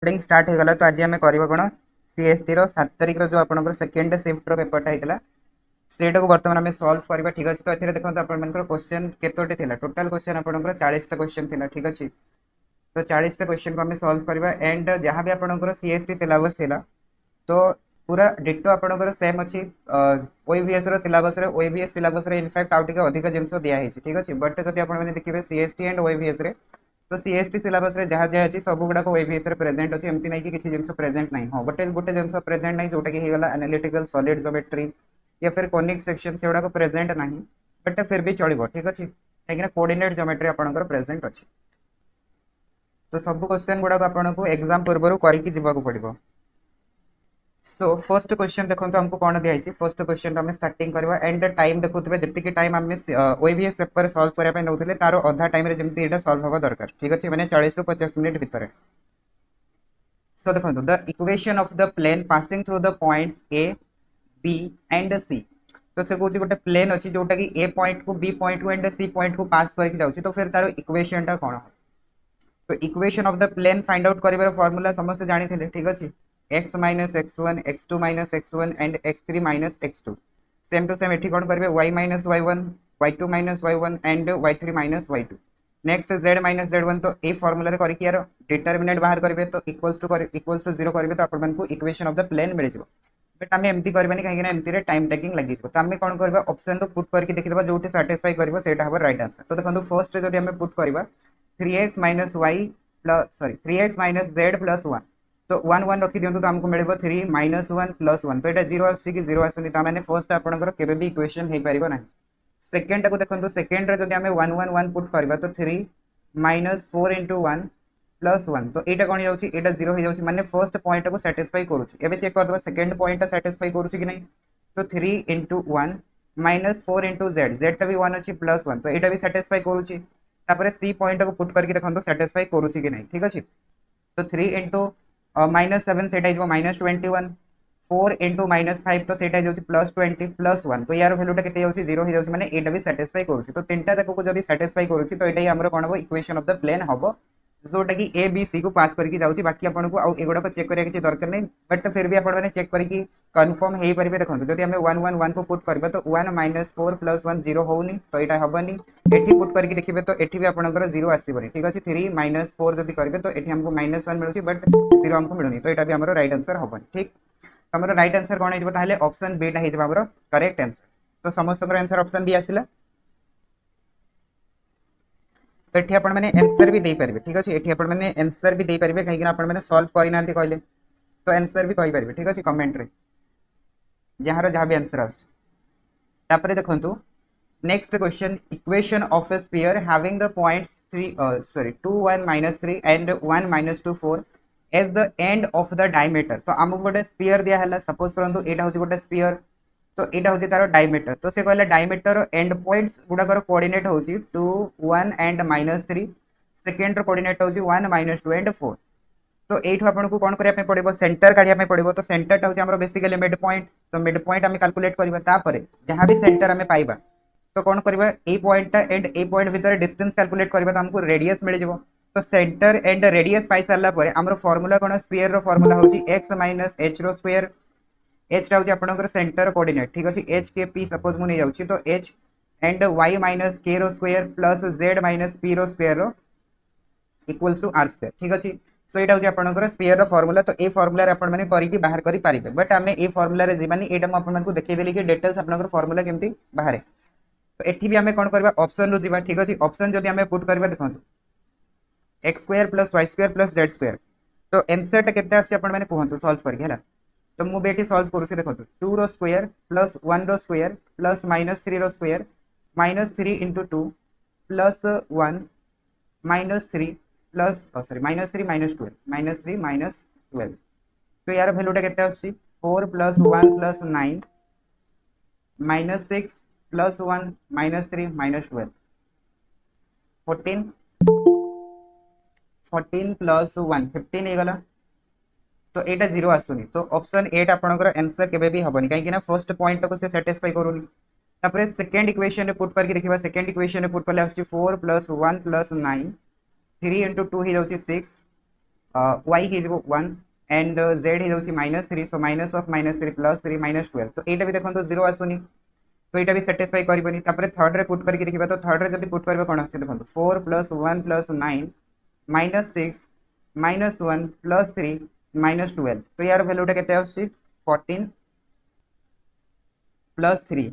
Coding start हो गला। तो आज आम करवा कौन सीएसटी रो 7 तारिख जो आपंकर सेकेंड शिफ्ट पेपरटा होता सेटा को बर्तमान आम सल्व करवा। ठीक अच्छे। तो ये देखो आपर क्वेश्चन केतोटी थिला टोटल क्वेश्चन आपंकर 40टा क्वेश्चन थिला। ठीक अच्छे। तो 40टा क्वेश्चन को आम सल्व करवा एंड जहाँ भी आपंकर सीएसटी सिलेबस थिला तो पूरा डिटो आपंकर सेम अच्छी ओईवीएस सिलेबस ओईवीएस सिलेबस इनफैक्ट आउ टिके अधिक जिनस दिखाई। ठीक अच्छे। बट जब आप देखिए सीएसटी एंड ओईवीएस तो सीएसटी सिलेबस रे जहाँ जहाँ अच्छी सब गुड़ाक ओईवीएस प्रेजेंट अच्छी एमती नहीं कि किसी जिन प्रेजेंट नहीं। हाँ गोटे गोटे जिन प्रेजेंट नहीं जोटा कि होगा एनालिटिकल सॉलिड ज्योमेट्री या फिर कोनिक सेक्शन से गुड़ाक प्रेजेंट नहीं बट फिर भी चलो। ठीक अच्छे। कहीं कोऑर्डिनेट ज्योमेट्री आपंकर प्रेजेंट अच्छी। तो सब क्वेश्चन गुड़ाक आपको एग्जाम पूर्व करके जीवाक पड़ो। सो फर्स्ट क्वेश्चन देखो हमको कौन दिखाई। फर्स्ट क्वेश्चन आम स्टार्टिंग करवा एंड टाइम देखुए जी टाइम आम ओईवीएस पेपर सल्व करने नौते तार अधा टाइम जमी यहाँ सल्व हवा दरकार। ठीक अच्छे। मैंने 40 ରୁ 50 मिनट भितर। सो देखो the equation of the plane passing through the points A B and C. तो से कौन गोटे प्लेन अच्छी जोटा कि ए पॉइंट को बी पॉइंट को एंड सी पॉइंट को पास करके जाऊँगी। तो फिर तार इक्वेशन टा कौन। तो equation of the plane find out कर फॉर्मूला समस्त जानी थे। ठीक अच्छे। x minus x1 x2 minus x1 and x3 minus x2 same to same एठी कौन करेंगे y minus y1 y2 minus y1 and y3 minus y2 next z minus z1। तो ये फॉर्मूला करके यार डिटरमिनेंट बाहर करेंगे तो इक्वल्स टू 0 करेंगे तो आपको इक्वेशन ऑफ द प्लेन मिल जाए। बट आम एमती करवानी कहीं एमती टाइम टेकिंग लगी। तो आम कौन करवा ऑप्शन रो पुट करके देखा जो साटिस्फाई कर हम राइट आंसर। तो देखो फर्स्ट जब आम पुट करवा 3x minus Y plus sorry 3x minus Z plus 1 तो 1 1 रखी दिखाँ तो आमको मिले 3 माइनस 1 प्लस 1 तो यहाँ 0 आसूँ कि 0 आसूनी मैंने फर्स्ट आपंकर केवे भी इक्वेशन हो पार ना। सेकेंड टाक देखो सेकेंड जब आम 1 1 1 पुट करवा तो 3 माइनस 4 इंटू 1 प्लस 1 तो यहाँ कौन जाऊँगी यहाँ 0 हो जाऊँगी मैंने फर्स्ट पॉइंट को साटिस्फाई करुँचे। चेक करदे सेकेंड पॉइंट साटिस्फाई करुँच कि नहीं। तो 3 इंटू 1 माइनस 4 इंटू जेड जेडटा भी 1 अच्छी प्लस 1 तो यहाँ भी साटिस्फाई करुँची। सी पॉइंट को पुट करके देखो साटिस्फाई करुँची कि नहीं। ठीक अच्छे। तो 3 इंटू माइनस 7 से माइनस 21 4 इंटू माइनस 5 तो से प्लस 20 प्लस 1 तो यार भैल्यूटा के 0 हो जाए मैंने यहाँ भी साटिस्फाई करुँची। तो तीन टाक को जब साटिस्फाई करुँची तो यहाँ आम कौन हम इक्वेशन ऑफ द प्लेन हम जोटा कि ए बी सी को पास करके जाऊँगी। बाकी आपको आउ एगुड़ाक चेक करिया किसी दरकार नहीं बट फिर भी आपने चेक करके कन्फर्म हो पारे। देखो जब आम 1 1 1 को पुट करवा तो 1 माइनस 4 प्लस 1 0 होनी तो यहाँ हेनी एटी पुट करके देखिए तो ये भी आपंकर 0 आसबनी। ठीक अच्छे। 3 माइनस 4 जब करेंगे तो ये हमको माइनस 1 मिलूँ बट 0 हमको मिलूनी तो यहाँ भी हमारा राइट आंसर हेनी। ठीक। तो हमारा राइट आंसर कौन हो ऑप्शन बीटा हो करेक्ट आंसर। तो समस्त आंसर ऑप्शन बी आसला। तो ये आपने आंसर भी दे पारे। ठीक अच्छे। ये आपने आंसर भी दे पारे कहीं आपने सल्व करना कहले तो आंसर भी कहींपारे। ठीक अच्छे। कमेंट रे जार जहाँ भी आंसर आसपर देखो next question equation of a sphere having the points 2 1 minus 3 and 1 minus 2 4 as the end of the diameter. तो आमको गोटे स्फीयर दिया सपोज करूँ यहाँ हूँ गोटे स्फीयर तो यहाँ हूँ तार डायमीटर। तो से कहले डायमीटर एंड पॉइंट्स गुड़ाकर कोऑर्डिनेट हूँ 2 1 एंड माइनस 3 सेकेंड कोऑर्डिनेट हूँ 1 माइनस 2 एंड 4। तो यू आपको कौन करने पड़ो सेंटर काढ़ा पड़ो। तो सेंटर हूँ बेसिकली मिड पॉइंट। तो मिड पॉइंट आम कैलकुलेट करवा जहाँ भी सेंटर आम पाइबा तो कौन करवा ए पॉइंट एंड ए पॉइंट भितर डिस्टेंस कैलकुलेट करवा तो हमको रेडियस मिल जाए। तो सेंटर एंड रेडियस पाई सारा पर आम फॉर्मूला कौन स्फीयर रो फॉर्मूला होची x माइनस h रो स्क्वायर। h टा आपनकर सेंटर कोऑर्डिनेट। ठीक अच्छे। h के p सपोज मुझे जाऊँगी तो h and y minus k रो square plus z minus p रो स्क्वायर रो इक्वल्स टू आर स्क्वायर। ठीक अच्छे। सो यहाँ हूँ आपंकर स्फीयर फॉर्मूला। तो ये फॉर्मूला आपने करके बाहर करेंगे बट आम ये फॉर्मूला जीवानी यहाँ मुझे देखीदेली कि डिटेल्स आपंकर फॉर्मूला केमती बाहर। तो ये भी आम कौन करवा ऑप्शन रू जावा। ठीक अच्छे। ऑप्शन जब आम पुट करवा देखो X square plus Y square plus Z square तो आंसर के कहतु सल्व करके। तो मुझे सल्व करुँच देखो 2 रो स्क्वायर प्लस 1 रो स्क्वायर प्लस माइनस 3 रो square minus 3 into 2 plus 1 minus 3 plus sorry minus 3 minus 12 minus 3 minus 12 तो यार भैल्यूटा के 4 plus 1 plus 9 minus 6 plus 1 minus 3 minus 12 14 14 plus 1 15 होगला। तो यहाँ 0 आसुनी तो ऑप्शन 8 आपंकर आंसर केवे भी हेनी कहीं फर्स्ट पॉइंट को साटिस्फाई करूनी। तापर सेकेंड इक्वेशन पुट करके देखा सेकेंड इक्वेशन पुट कले 4 प्लस 1 प्लस 9 3 इंटू 2 हो जाए 6 y हो 1 एंड z हो -3 सो माइनस ऑफ -3 प्लस 3 -12 तो एटा भी देखो 0 आसुनी तो यहाँ भी साटिस्फाई करबनी थर्ड रे पुट करके देखिबा तो थर्ड रे जदी पुट करबा कोन आछे देखो 4 + 1 + 9 -6 -1 + 3 -12 तो यार वैल्यूटा केते आछी 14 + 3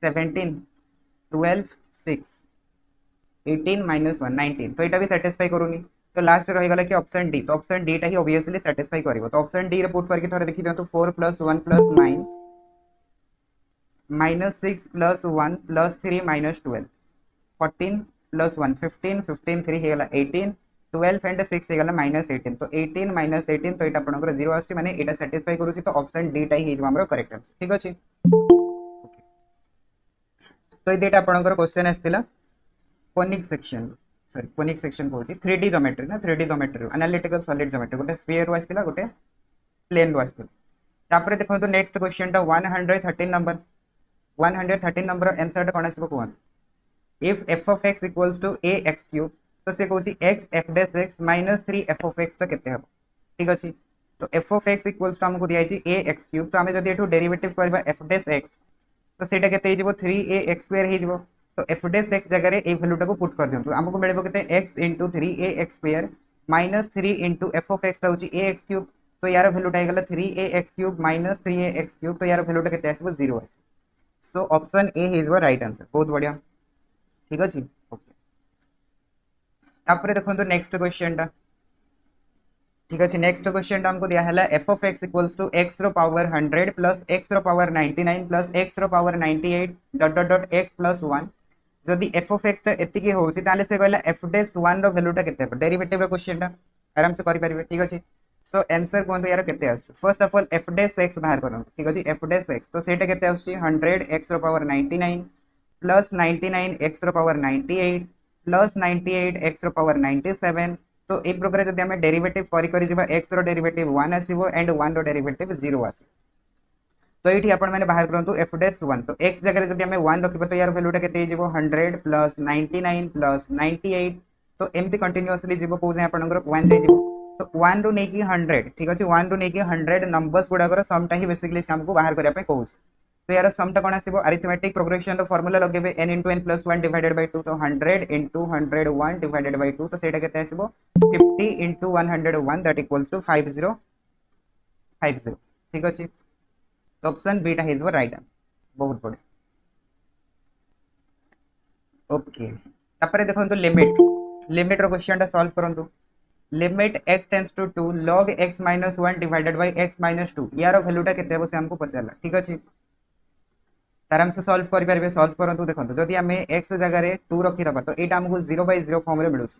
17 12 6 18 -1 19 तो यहाँ भी साटिस्फाई करूनी तो लास्ट रही गला कि ऑप्शन डी तो ऑप्शन डी टा ही ऑब्वियसली साटिस्फाई करिवो तो ऑप्शन डी रे पुट करके थोड़े देखि दियंतु 4 + 1 + 9 -6 + 1 + 3 -12 14 + 1 15 15 3 हेगला 18 12 एंड 6 हेगला -18 तो 18 -18 तो एटा आपनकर 0 आछि माने एटा सैटिस्फाई करूछि तो ऑप्शन डी टा ही हिज हमरो करेक्ट आंसर ठीक अछि तो एटा आपनकर क्वेश्चन आस्तिला conic section sorry conic section कहूछि 3D ज्योमेट्री ना 3D geometry analytical solid geometry गोटे स्फीयर रो आस्तिला गोटे प्लेन रो आस्तिला तापर देखंतु नेक्स्ट क्वेश्चन टा 113 नंबर आंसर टा कोन आसीबो कोन if f of x equals to ax cube तो से कहूछि x f dash x minus 3 f of x टा केते हबो ठीक अछि तो f of x equals to हमको दिया छि ax cube तो हमें जदी एठो डेरिवेटिव करबा f dash x तो सेटा केते हे जिवो 3ax स्क्वायर हे जिवो तो f dash x जगह रे ए वैल्यू टा को पुट कर दियंतु हमको मिलबो केते x * 3ax square minus 3 * f of x टा होछि ax cube तो यार वैल्यू टा हे गेला 3ax cube minus 3ax cube तो यार वैल्यू टा केते आसीबो 0 आसी सो option A is the right answer बहुत बढ़िया ठीक अछि ओके तापर देखंतु नेक्स्ट क्वेश्चन टा ठीक अछि नेक्स्ट क्वेश्चन टा हमको दिया हला f of x equals to x रो पावर 100 plus x रो पावर 99 plus x रो power 98 dot dot dot x plus 1 जदी f of x टा एति की होउसी ताले से कहला f dash 1 रो वैल्यू टा केते डेरिवेटिव रो क्वेश्चन टा आराम से करि परिबे ठीक अछि सो आंसर कोन यार केते आछ first of all f dash x बाहर करू ठीक अछि f dash x तो सेटा केते आछि 100 x रो पावर 99 प्लस 99 x रो पावर 98 प्लस 98 x रो पावर 97 तो ए प्रकार जदी हम डेरिवेटिव करि जिबा x रो डेरिवेटिव 1 आसीबो एंड 1 रो डेरिवेटिव 0 आसी तो एठी आपण माने बाहर करंतु f dash 1 तो x जगह जदी हम 1 रखिबो तो यार वैल्यू टा केते जिवो 100 प्लस 99 प्लस 98 तो एमती कंटीन्यूअसली जिवो को जे आपनकर 1 जे जिवो तो 1 रो नेकी 100 ठीक अछि 1 रो नेकी 100 नंबर्स गुडा कर सम टा ही बेसिकली से हमको बाहर करिया पे कहूछ तो यार सम टा कोन आसीबो अरिथमेटिक प्रोग्रेशन रो फार्मूला लगेबे n * n + 1 डिवाइडेड बाय 2 तो 100 * 101 डिवाइडेड बाय 2 तो सेटा केते आसीबो 50 * 101 दैट इक्वल्स टू 5050 ठीक अछि तो ऑप्शन बी टा इज द राइट आंसर बहुत बढ़िया ओके तापर देखंतु लिमिट रो क्वेश्चन टा सॉल्व करंतु limit x tends to 2 log x - 1 divided by x - 2 यार वैल्यू टा केते बसे हमको पचारला ठीक अछि आराम से सॉल्व करि परबे सॉल्व करंतु देखंतु जदी हमें x जगह रे 2 रखि दबा तो एटा हमको 0/0 फॉर्म रे मिलुस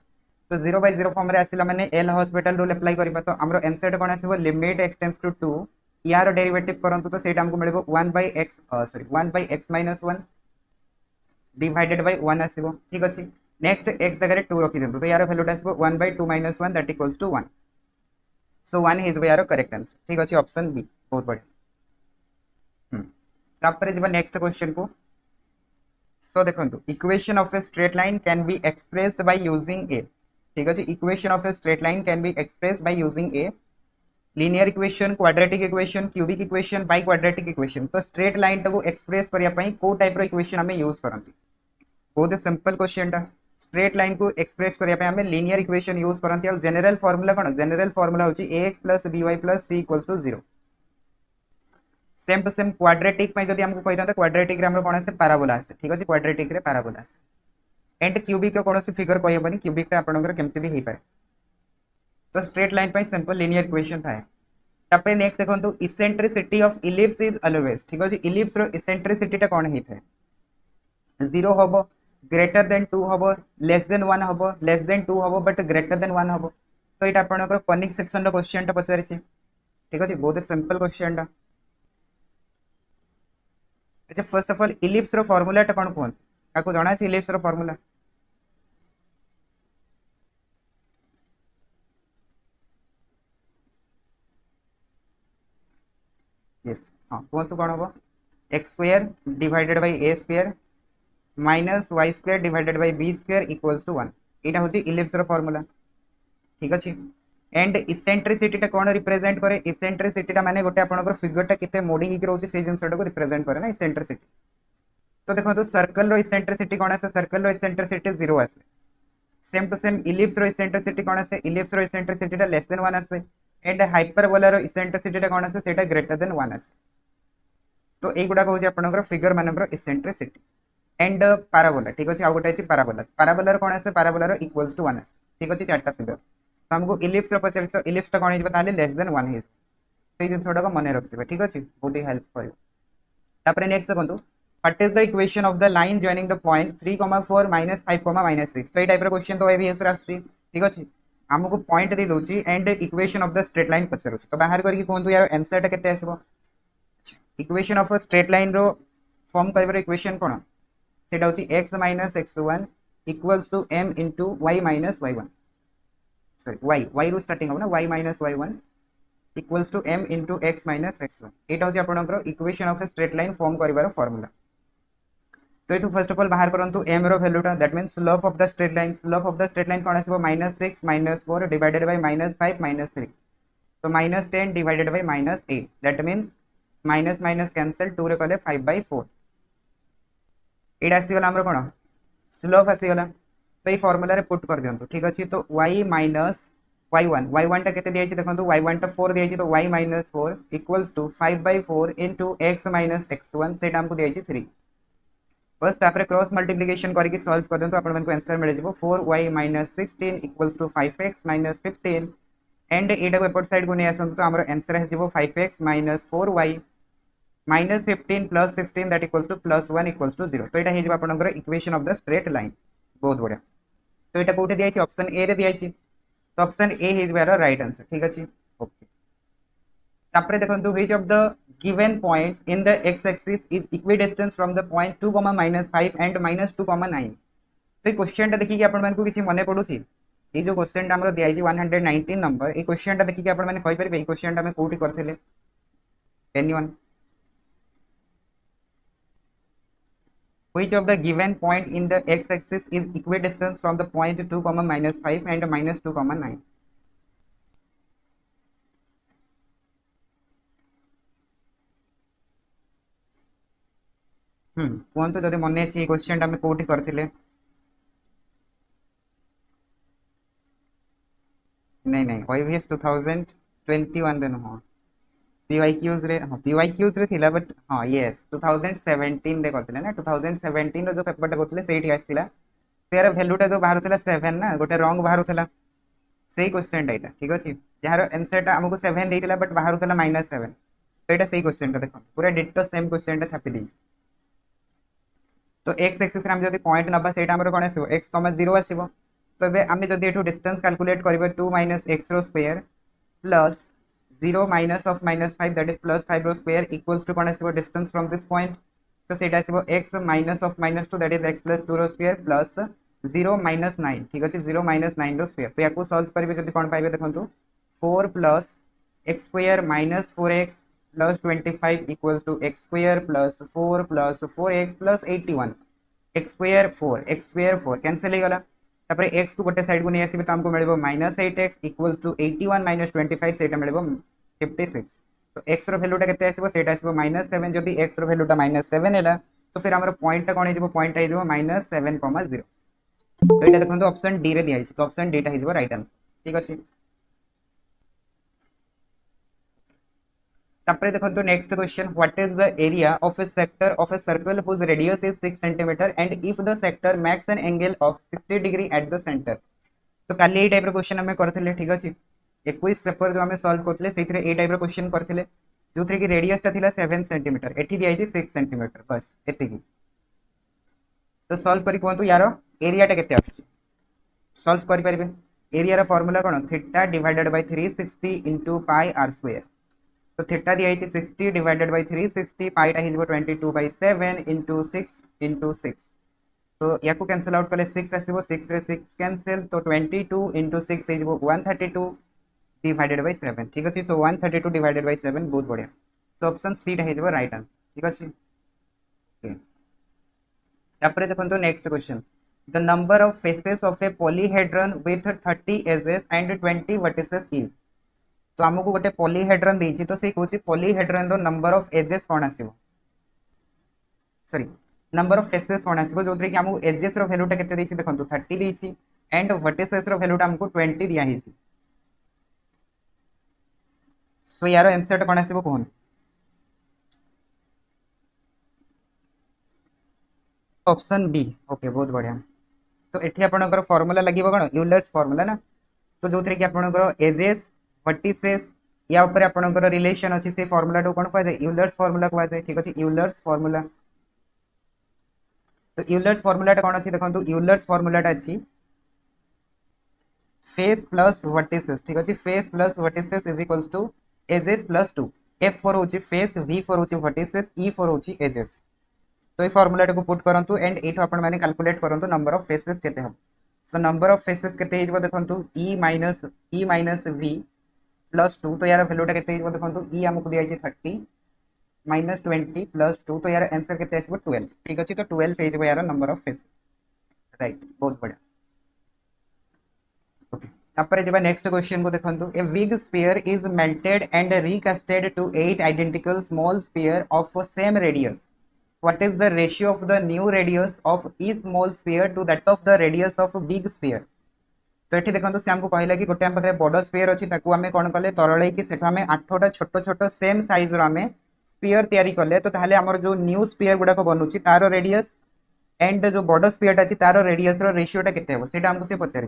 तो 0/0 फॉर्म रे आसिला माने एल हॉस्पिटल रूल अप्लाई करबा तो हमरो आंसर कोन आसीबो लिमिट x टेंड्स टू 2 यार डेरिवेटिव करंतु तो सेटा हमको मिलबो 1/x - 1 डिवाइडेड बाय 1 आसीबो ठीक अछि नेक्स्ट x जगह रे 2 रखि देंतु तो यार वैल्यू टा आसीबो 1/2 - 1 that equals to 1 so 1 is यार करेक्ट आंसर ठीक अछि ऑप्शन बी बहुत बढ़िया तापर जिबा नेक्स्ट क्वेश्चन को सो देखंतु equation of a straight line can be expressed by using ए ठीक अछि equation of a straight line can be expressed by using a linear equation quadratic equation cubic equation by quadratic equation तो straight line को express करिया पई को type रो equation हमें use करंती बहुत simple question टा स्ट्रेट लाइन को एक्सप्रेस करिया पई हमें लीनियर इक्वेशन यूज करंती और जनरल फार्मूला कोन जनरल फार्मूला होची ax + by + c = 0 same to same quadratic में जदी हमको कहिता क्वाड्रेटिक रे हमरो कोन से पैराबोला आसे ठीक अछि क्वाड्रेटिक रे पैराबोला आसे एंड क्यूबिक रो कोनोसी फिगर कहबनी क्यूबिक रे आपनकर केमते भी हे पाए तो स्ट्रेट लाइन पे सिंपल लीनियर इक्वेशन थाए तापर नेक्स्ट देखंतु eccentricity of ellipse is always ठीक अछि इलिप्स रो इसेंट्रिसिटी टा कोन हे थाए 0 होबो ग्रेटर देन 2 होबो लेस देन 1 होबो लेस देन 2 होबो बट ग्रेटर देन 1 होबो तो एटा आपनकर कोनिक सेक्शन रो क्वेश्चन टा पचारि छी ठीक अछि बहुत सिंपल क्वेश्चन टा अच्छा फर्स्ट ऑफ ऑल इलिप्स रो फार्मूला टा कोन कोन काको जाना छी इलिप्स रो फार्मूला यस हां कोन तो कोन होबो x² divided by a² minus y² divided by b² equals to 1 एटा होची इलिप्स रो फार्मूला ठीक अछि एंड इसेंट्रिसिटी टा कोन रिप्रेजेंट करे इसेंट्रिसिटी टा माने गोटे आपनकर फिगर टा केते मोडी ही रहउची से जिंसटा को रिप्रेजेंट करे ना इसेंट्रिसिटी तो देखो सर्कल रो इसेंट्रिसिटी कोन आसे सर्कल रो इसेंट्रिसिटी 0 आसे सेम टू सेम इलिप्स रो इसेंट्रिसिटी कोन आसे इलिप्स रो इसेंट्रिसिटी टा लेस देन 1 आसे एंड हाइपरबोला रो इसेंट्रिसिटी टा कोन आसे सेटा ग्रेटर देन 1 आसे तो ए गुडा कहउची आपनकर फिगर मानकर इसेंट्रिसिटी एंड पैराबोला ठीक अछि आ गोटे अछि पैराबोला पैराबोला रो कोन आसे पैराबोला रो इक्वल्स टू 1 आसे ठीक अछि चारटा फिगर तो हमको इलिप्स रो पचर तो इलिप्स टा कोन हिजबा ताले लेस देन 1 हिज तो जिन छोटा को मने रखिबे ठीक अछि बहुत ही हेल्प करियो तापर नेक्स्ट देखंतु what is the equation of the line joining the point 3, 4 -5, -6 तो ए टाइप रो क्वेश्चन तो एबीएस राष्ट्री ठीक अछि हमको पॉइंट दे दोची and equation of the straight line पचर तो बाहर करके कोंतु यार आंसर टा केते आसीबो equation of a straight line रो फॉर्म करबे इक्वेशन कोन सेटा होची x - x1 equals to m into y - y1 sorry y रो स्टार्टिंग हो ना y - y1 equals to m into x - x1 एटा होची आपनकर equation of a straight line form करबार फार्मूला तो इटू फर्स्ट ऑफ ऑल बाहर करंतु m रो वैल्यूटा that means slope of the straight line कोन आसीबो -6 -4 डिवाइडेड बाय -5 -3 तो -10 divided by -8 that means minus minus cancel 2 रे कले 5/4 एडा आसी गला हमर कोन स्लोप आसी गला तो ये फार्मूला रे पुट कर दियंतु ठीक अछि तो y माइनस y1 टा केते दियाछि देखंतु y1 टा 4 दियाछि तो y - 4 equals to 5/4 into x - x1 सेटा हमको दियाछि 3 बस तापर क्रॉस मल्टीप्लिकेशन करके सॉल्व कर देंतो आपण मन को आंसर मिल जिवो 4y - 16 equals to 5x - 15 and एटा को एपट साइड को नै आसंतो तो हमर आंसर है जिवो 5x - 4y -15 + 16 that equals to +1 equals to 0 तो एटा हे जिवो आपनकर equation of the straight line बहुत बढ़िया तो एटा कोठे दियाछि ऑप्शन ए रे दियाछि तो ऑप्शन ए हे जिवो राइट आंसर ठीक अछि ओके तापर देखंतु which of the given points in the x axis is equidistant from the point 2, -5 and -2, 9 तो क्वेश्चन टा देखि कि आपण मन को किछि मने पडुछि ए जो क्वेश्चन टा हमरो दियाइ 119 नंबर ए क्वेश्चन टा देखि कि आपण मन कहि परबे ए क्वेश्चन टा हम कोठी करथिले anyone which of the given point in the x axis is equidistant from the point 2, -5 and -2, 9 कोन तो जदि मने अछि क्वेश्चन टा हम कोठी करथिले नहीं नहीं ओईवीएस 2021 रे न पीवाईक्यूज रे हां पीवाईक्यूज रे थिला बट हां यस 2017 रे करथिले ना 2017 रो जो पेपर टा करथिले सेठी आस्थिला तो यार वैल्यू टा जो बाहर थिला 7 ना गोटे रंग बाहर थिला सेही क्वेश्चन टा एटा ठीक अछि यार आंसर टा हमको 7 देथिला बट बाहर थिला -7 तो एटा सेही क्वेश्चन टा देखो पूरा डिटो सेम क्वेश्चन टा छापी दी तो x एक्सिस रे हम जदी पॉइंट नबा सेटा हमर कोन आसीबो x, 0 आसीबो तो एबे आमे जदी एठो डिस्टेंस कैलकुलेट करबे 2 - x रो square plus 0 minus of -5 that is +5 रो स्क्वायर इक्वल्स टू कोन आसीबो डिस्टेंस फ्रॉम दिस पॉइंट तो सेटा आसीबो x minus of -2 that is x + 2 रो स्क्वायर प्लस 0 - 9 ठीक अछि 0 - 9 रो स्क्वायर तो याको सॉल्व करबे जदी कोन पाइबे देखंतु 4 + x square - 4x + 25 equals to x square + 4 + 4x + 81 x square 4 cancel हो गला तापर x को गोटे साइड को नै आसीबे तो हमको मिलबो -8x इक्वल्स टू 81 - 25 सेटा मिलबो 56 तो x रो वैल्यू टा केते आसीबो सेटा आसीबो -7 जदी x रो वैल्यू टा -7 हैला तो फिर हमर पॉइंट टा कोन हे जिवो पॉइंट आ जिवो -7,0 तो एटा देखंतु ऑप्शन डी रे दिया छै तो ऑप्शन डी टा हे जिवो राइट आंसर ठीक अछि तापर देखंतु next question what is the area of a sector of a circle whose radius is 6 cm and if the sector makes an angle of 60 degree at the center तो काली ए type रो question हमें करथिले ठीक अछि 21 पेपर जो हमें solve करथिले सेथिरे ए type रो क्वेश्चन करथिले जोथरे की रेडियस ता थिला 7 cm एठी दिया छै 6 cm बस एते की तो सॉल्व करी कोंतु यारो एरिया टा केते आछि सॉल्व करि परबे एरिया रो फार्मूला कोन theta divided by 360 into pi r square तो थीटा दिया है 60 डिवाइडेड बाय 360 पाई टा हिजबो 22/7 into 6 into 6 तो याको कैंसिल आउट करले 6 आसीबो 6 रे 6 कैंसिल तो 22 into 6 हिजबो 132 डिवाइडेड बाय 7 ठीक अछि सो 132 डिवाइडेड बाय 7 बहुत बढ़िया सो ऑप्शन सी टा हिजबो राइट आंसर ठीक अछि तापर देखंतो next question the number of faces of a polyhedron with 30 edges and 20 vertices is. तो आमको गोटे पॉलीहेड्रन देछि तो से कहूछि पॉलीहेड्रन रो नंबर ऑफ एजेस कोन आसीबो, सॉरी नंबर ऑफ फेसेस कोन आसीबो, जोथरे कि हमको एजेस रो वैल्यूटा केते देछि देखंतु 30 देछि एंड वर्टिसेस रो वैल्यूटा हमको 20 दिया हिछि। सो यार आंसर कोन आसीबो कोन? Option B. ओके बहुत बढ़िया। तो एठी आपनकर फार्मूला लागिबो कोन यूलर्स फार्मूला ना, तो जोथरे कि आपनकर एजेस वर्टिसेस या ऊपर आपनकर रिलेशन अछि से फार्मूला तो कोन कहै छै यूलर्स फार्मूला कहै छै। ठीक अछि यूलर्स फार्मूला। तो यूलर्स फार्मूलाटा कोन अछि देखंतु यूलर्स फार्मूलाटा अछि फेस प्लस वर्टिसेस। ठीक अछि face plus vertices is equals to edges plus 2। F for होची फेस, वी फॉर होची वर्टिसेस, ई फॉर होची एजेस। तो ये फार्मूलाटा को पुट करंतु एंड एठो आपण माने कैलकुलेट करंतु नंबर ऑफ फेसेस केते हम। सो नंबर ऑफ फेसेस केते हिजबो देखंतु ई माइनस वी प्लस 2। तो यार वैल्यूटा केते हिजबो देखंतु ई हमको दिया छै 30 माइनस 20 प्लस 2। तो यार आंसर केते आसीबो 12। ठीक अछि तो 12 हिजबो यार नंबर ऑफ फेसेस। राइट बहुत बढ़िया। ओके तापर जेबा नेक्स्ट क्वेश्चन को देखंतु a big sphere is melted and recasted to 8 identical small sphere of same radius. What is the ratio of the new radius of each small sphere to that of the radius of big sphere? तो एठी देखंतु से हमको कहला कि गोटे हम पाखरे बड़ स्फीयर अछि ताकू हमें कोन कले तरळे कि सेठा हमें 8टा छोट छोट सेम साइज रो हमें स्फीयर तयारी कले। तो ताहले हमर जो न्यू स्फीयर गुडा को बनुछि तारो रेडियस एंड जो बड़ स्फीयर अछि तारो रेडियस रो रेशियोटा केते हो सेटा हमको से पचारि।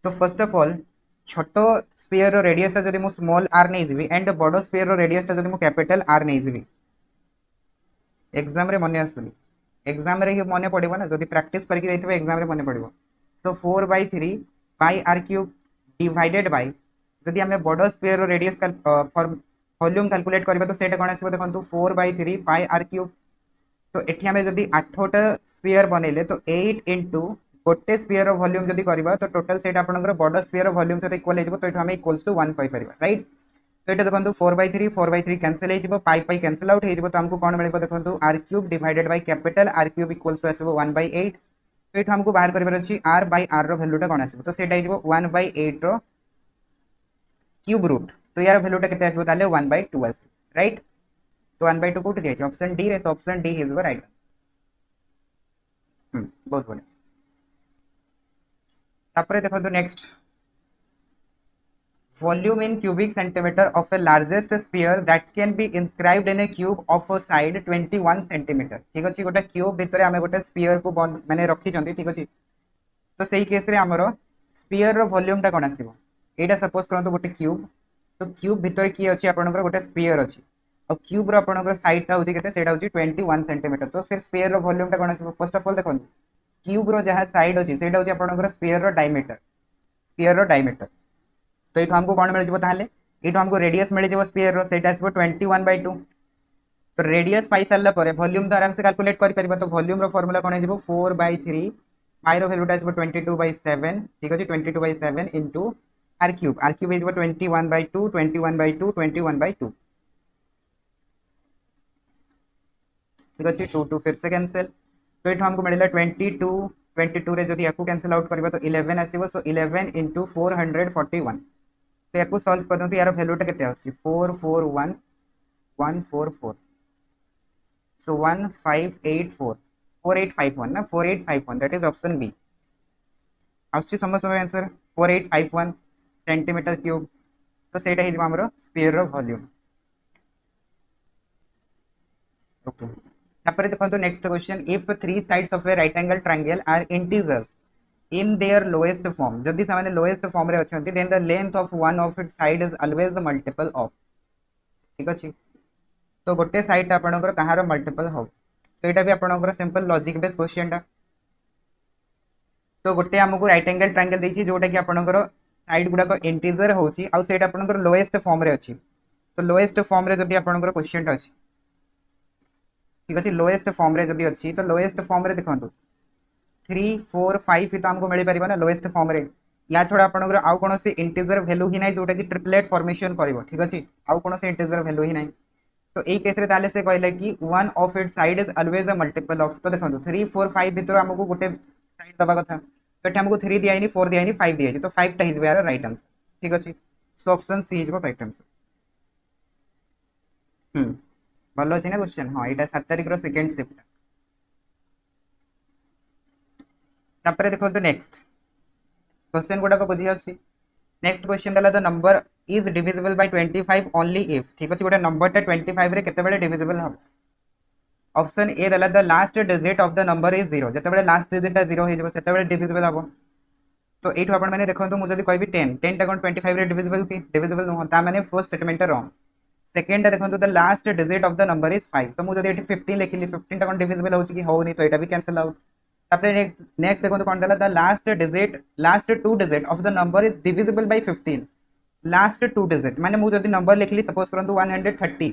तो फर्स्ट ऑफ ऑल छोट स्फीयर रो रेडियस जदि मु स्मॉल r नै जिवि एंड बड़ स्फीयर रो रेडियस जदि मु कैपिटल R नै जिवि एग्जाम रे मने आसुनी एग्जाम रे ही मने पड़िबो ना जदि प्रैक्टिस करके जाइतबे एग्जाम रे मने पड़िबो। सो 4/3 पाई r क्यूब डिवाइडेड बाय जदि हमें बड़ स्फीयर रो रेडियस का वॉल्यूम कैलकुलेट करबे तो सेटा कोन आसीबो देखंतु 4/3 पाई r क्यूब। तो एठी हमें जदि 8टा स्फीयर बनेले तो 8 इनटू गोटे स्फीयर रो वॉल्यूम जदि करबा तो टोटल सेटा आपनकर बड़ स्फीयर रो वॉल्यूम सहित इक्वल हेजबो। तो एठो हमें इक्वल्स टू 1 पाई परिबा राइट। तो ये देखो 4/3 कैंसिल हो पाई पाई कैंसिल आउट हो तो हमको कौन मिले देखो r cube divided by capital R cube equals to आसबो 1/8। तो ये हमको बाहर करिबार अछि r बाय r रो वैल्यूटा कोन आसबो तो सेटा हिजबो 1/8 रो क्यूब रूट। तो यार वैल्यूटा केते आसबो ताले 1/2 आसबो राइट। तो 1/2 कोट दिया छै ऑप्शन डी रे। तो option D is the right. बहुत बढ़िया। तापरे देखो तो next volume in cubic centimeter of a largest sphere that can be inscribed in a cube of a side 21 centimeter। ठीक अछि गोटे क्यूब भितरे हमें गोटे स्फीयर को माने रखी चंदी। ठीक अछि तो सही केस रे हमरो स्फीयर रो वॉल्यूम टा कोन आसीबो एटा सपोज करंतु गोटे क्यूब। तो क्यूब भितरे की अछि आपनकर गोटे स्फीयर अछि और क्यूब रो आपनकर साइड टा होछि केते सेटा होछि 21 सेंटीमीटर। तो फिर स्फीयर रो वॉल्यूम टा कोन आसीबो फर्स्ट ऑफ ऑल देखो क्यूब रो जहा साइड अछि सेटा होछि आपनकर स्फीयर रो डायमीटर। तो ये हमको कौन मिल जाए ये हमको रेडियस मिल जाए स्फीयर रो सेटा आसबो 21/2। तो रेडियस पाई सारला परे वॉल्यूम तो आराम से कैलकुलेट कर परिबा। तो वॉल्यूम रो फार्मूला कोन आइबो 4/3 पाई रो वैल्यूटा आसबो 22/7। ठीक अछि 22/7 इनटू r क्यूब इजबो 21/2 21/2 21/2। ठीक अछि 2 2 फिर से कैंसिल। तो ये हमको मिलला 22 रे जदि याकू कैंसिल आउट करबा तो 11 आसीबो। सो 11 इनटू 441। तो याकू सॉल्व करन तो यार वैल्यूटा केते आछि 441144। सो 1584 4851 ना 4851 दैट इज ऑप्शन बी। आछि समस्त आंसर 4851 सेंटीमीटर क्यूब। तो सेटा हिजबा हमरो स्फीयर रो वॉल्यूम। ओके तापर देखो तो next question if three sides of a right angle triangle are integers in their lowest form जदि सामान्य लोएस्ट फॉर्म रे अछंती then the length of one of its side is always the multiple of। ठीक अछि तो गोटे side आपनकर कहारो multiple हो। तो एटा भी आपनकर सिंपल लॉजिक बेस क्वेश्चन टा। तो गोटे हमको राइट एंगल ट्रायंगल देछि जोटा कि आपनकर साइड गुडा को इंटीजर होछि आ सेटा आपनकर लोएस्ट फॉर्म रे अछि। तो लोएस्ट फॉर्म रे जदि आपनकर क्वेश्चन टा अछि ठीक अछि लोएस्ट फॉर्म रे जदि अछि तो लोएस्ट फॉर्म रे देखंतु 3 4 5 तो हमको मिल पारिबा ना लोएस्ट फॉर्म रे। या छोड़ा आपनकर आउ कोनोसी इंटीजर वैल्यू ही नै जोटा कि ट्रिपलेट फॉर्मेशन करिवो। ठीक अछि आउ कोनोसी इंटीजर वैल्यू ही नै। तो এই केस रे ताले से कहले कि one of its side is always a multiple of. तो देखो 3 4 5 भितर हमको गोटे साइड दबा कथा, तो एठी हमको 3 दियाइनी 4 दियाइनी 5 दियाइनी, तो 5 टा हिज यार राइट आंसर। ठीक अछि, so option C is correct answer. भलो अछि ना क्वेश्चन। हां एटा 7 तारिख रो सेकंड शिफ्ट। तापरे देखो तो नेक्स्ट क्वेश्चन गुडा को बुझी अछि। नेक्स्ट क्वेश्चन दला the number is divisible by 25 only if. ठीक अछि, गोटे नंबर टा 25 रे केते बेले डिविजिबल हो। ऑप्शन ए दला the last digit of the number is 0। जते बेले लास्ट डिजिट टा 0 हे जबो सेते बेले डिविजिबल हो। तो एठो आपण माने देखंतु मु जदी कहबी 10 10 टा कोन 25 रे डिविजिबल की डिविजिबल न हो, ता माने फर्स्ट स्टेटमेंट रॉन्ग। सेकंड टा देखंतु the last digit of the number is 5। तो मु जदी एठी 15 लिखिली 15 टा कोन डिविजिबल होची की होनी, तो एटा भी कैंसिल आउट। तापरे नेक्स्ट नेक्स्ट देखंतु कोन दला the last two digit of the number is divisible by 15। Last two digit माने मु जदी नंबर लिखली सपोज करंतु 130,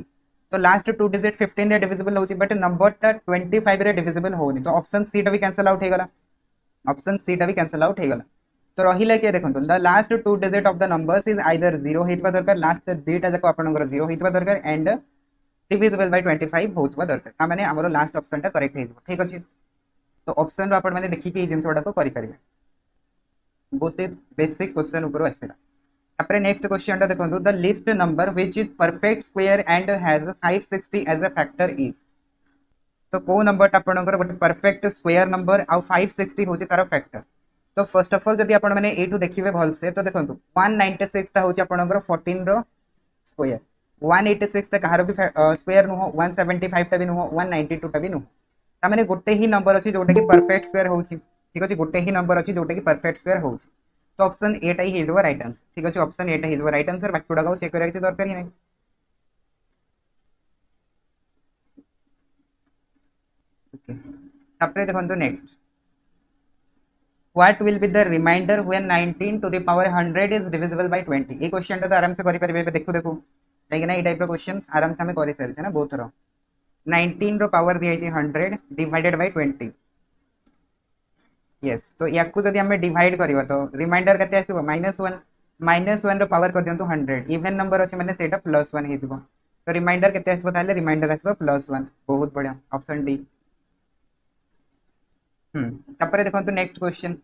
तो लास्ट टू डिजिट 15 रे डिविजिबल होची, बट नंबर टा 25 रे डिविजिबल होनी, तो ऑप्शन सी टा भी कैंसिल आउट हे गला। ऑप्शन सी टा भी कैंसिल आउट हे गला। तो रहिला के देखंतु the last two digit of the numbers is either 0 हेतबा दरकार, लास्ट दुईटा जाक आपनकर 0 हेतबा दरकार, एंड डिविजिबल बाय 25 होतबा दरकार। ता माने हमरो लास्ट ऑप्शन टा करेक्ट हेजबो। ठीक अछि, तो ऑप्शन रो आपण माने देखि के जिंसोडा को करि परिबे। बहुत बेसिक क्वेश्चन ऊपर आस्थिला। तापरे नेक्स्ट क्वेश्चन टा देखंतु the least number which is perfect square and has 560 as a factor is. तो को नंबर टा आपनकर गोटे परफेक्ट स्क्वायर नंबर आ 560 होची तार फैक्टर। तो फर्स्ट ऑफ ऑल जदि आपण माने एठू देखिबे भल से, तो देखंतु 196 टा होची आपनकर 14 रो स्क्वायर, 186 टा कहारो भी स्क्वायर नु हो, 175 टा भी नु हो, 192 टा भी नु। ता माने गोटे ही नंबर अछि जोटा कि परफेक्ट स्क्वायर होची। ठीक अछि, गोटे ही नंबर अछि जोटा कि परफेक्ट स्क्वायर होची। तो ऑप्शन ए टा ही हेजबो राइट आंसर। ठीक अछि, ऑप्शन ए टा हेजबो राइट आंसर। बाकी गुडा को चेक करै के दरकार ही नै। ओके, तापरे देखंतु next What will be the remainder when 19 to the power 100 is divisible by 20? ये क्वेश्चन तो आराम से करि परिबे। देखो देखो काहे ना ई टाइप रो क्वेश्चंस आराम से हमें करि सर छै ना बहुत थरो। 19 रो पावर दिया छै 100 डिवाइडेड बाय 20। यस, तो याकू जदि हमें डिवाइड करबा तो रिमाइंडर कते आसीबो -1। -1 रो पावर कर दियंतु 100, इवन नंबर अछि माने सेटा +1 हे जिवो। तो रिमाइंडर कते आसीबो, ताले रिमाइंडर आसीबो +1। बहुत बढ़िया, ऑप्शन डी। तापरे देखंतु next question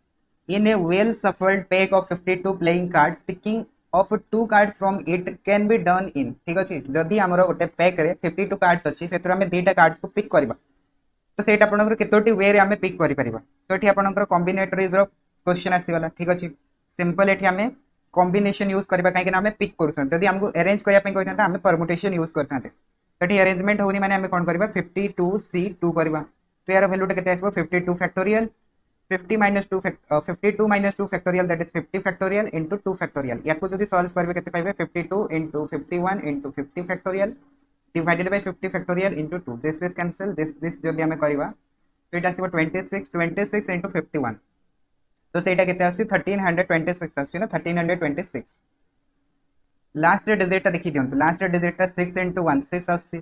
in a well shuffled pack of 52 playing cards picking of two cards from it can be done in। ठीक अछि, जदि हमरो गोटे पैक रे 52 कार्ड्स अछि सेतरा में दुईटा कार्ड्स को पिक करबा, तो सेटा आपनकर केतोटी वे रे हमें पिक करि परिबा। तो एठी आपनकर कॉम्बिनेटरीज रो क्वेश्चन आसी गला। ठीक अछि, सिंपल एठी हमें कॉम्बिनेशन यूज करबा, काहे कि हमें पिक करूछन। जदि हमको अरेंज करिया पे कहथांता हमें परमुटेशन यूज करथांते, तो एठी अरेंजमेंट होनी माने हमें कोन करबा 52C2 करबा। तो यार वैल्यू केते आसीबो 52 factorial 50 minus 2 52 minus 2 factorial, that is 50 factorial into 2 factorial। याको जदि सॉल्व करबे केते पाइबे 52 into 51 into 50 factorial divided by 50 factorial into 2। this cancel, this जदि हमें करबा तो एटा आसीबो 26 into 51, तो सेटा केते आसी 1326 आसी ना 1326। लास्ट डिजिट ता देखि दियंतु, लास्ट डिजिट ता 6 into 1 6 आसी।